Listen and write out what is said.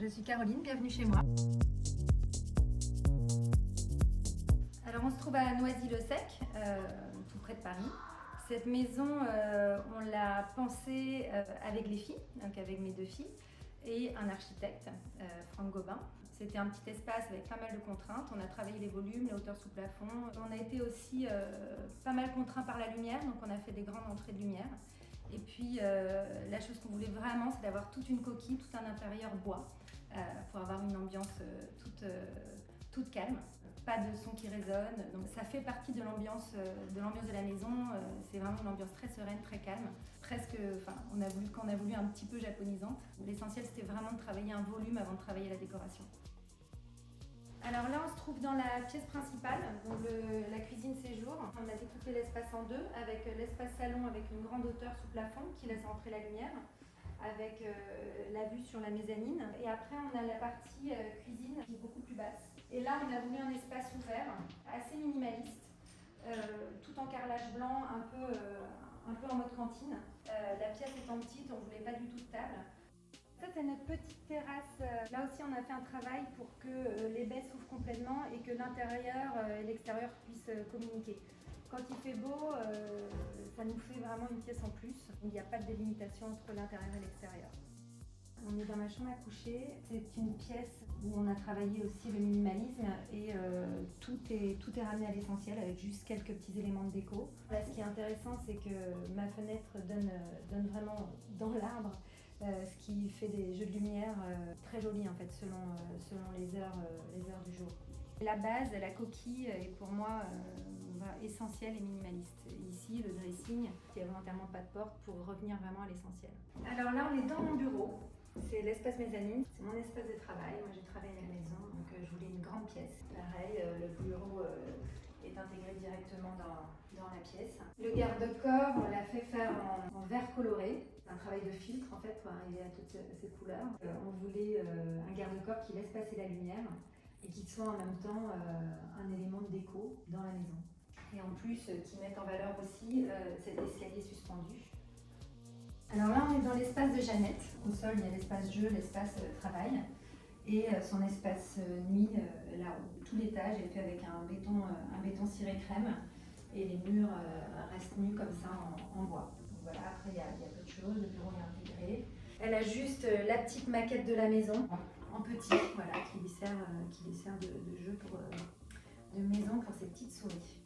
je suis Caroline, bienvenue chez moi. Alors on se trouve à Noisy-le-Sec, tout près de Paris. Cette maison, on l'a pensée avec les filles, donc avec mes 2 filles, et un architecte, Franck Gobin. C'était un petit espace avec pas mal de contraintes. On a travaillé les volumes, les hauteurs sous plafond. On a été aussi pas mal contraints par la lumière, donc on a fait des grandes entrées de lumière. Et puis la chose qu'on voulait vraiment, c'est d'avoir toute une coquille, tout un intérieur bois, pour avoir une ambiance toute calme, pas de son qui résonne. Donc ça fait partie de l'ambiance de la maison. C'est vraiment une ambiance très sereine, très calme. Presque, on a voulu un petit peu japonisante. L'essentiel, c'était vraiment de travailler un volume avant de travailler la décoration. Alors là, on se trouve dans la pièce principale, donc la cuisine séjour. On a découpé l'espace en 2, avec l'espace salon avec une grande hauteur sous plafond qui laisse entrer la lumière, avec la vue sur la mezzanine. Et après, on a la partie cuisine qui est beaucoup plus basse. Et là, on a voulu un espace ouvert, assez minimaliste, tout en carrelage blanc, un peu en mode cantine. La pièce étant petite, on ne voulait pas du tout de table. Ça, c'est notre petite terrasse. Là aussi, on a fait un travail pour que les baies s'ouvrent complètement et que l'intérieur et l'extérieur puissent communiquer. Quand il fait beau, ça nous fait vraiment une pièce en plus. Il n'y a pas de délimitation entre l'intérieur et l'extérieur. On est dans ma chambre à coucher. C'est une pièce où on a travaillé aussi le minimalisme et tout est ramené à l'essentiel avec juste quelques petits éléments de déco. Là, ce qui est intéressant, c'est que ma fenêtre donne vraiment dans l'arbre. Ce qui fait des jeux de lumière très jolis en fait selon les heures du jour. La base, la coquille est pour moi essentielle et minimaliste. Ici, le dressing, il n'y a volontairement pas de porte pour revenir vraiment à l'essentiel. Alors là, on est dans mon bureau. C'est l'espace mezzanine, c'est mon espace de travail. Moi, j'ai travaillé à la maison, donc je voulais une grande pièce. Pareil, le bureau est intégré directement dans la pièce. Le garde-corps, on l'a fait faire en vert coloré. C'est un travail de filtre en fait pour arriver à toutes ces couleurs. On voulait un garde-corps qui laisse passer la lumière et qui soit en même temps un élément de déco dans la maison. Et en plus, qui mette en valeur aussi cet escalier suspendu. Alors là, on est dans l'espace de Jeannette. Au sol, il y a l'espace jeu, l'espace travail et son espace nuit là-haut. Tout l'étage est fait avec un béton ciré crème et les murs restent nus comme ça en bois. Donc voilà, après il y a peu de choses, le bureau est intégré. Elle a juste la petite maquette de la maison en petit, voilà, qui lui sert de jeu de maison pour ses petites souris.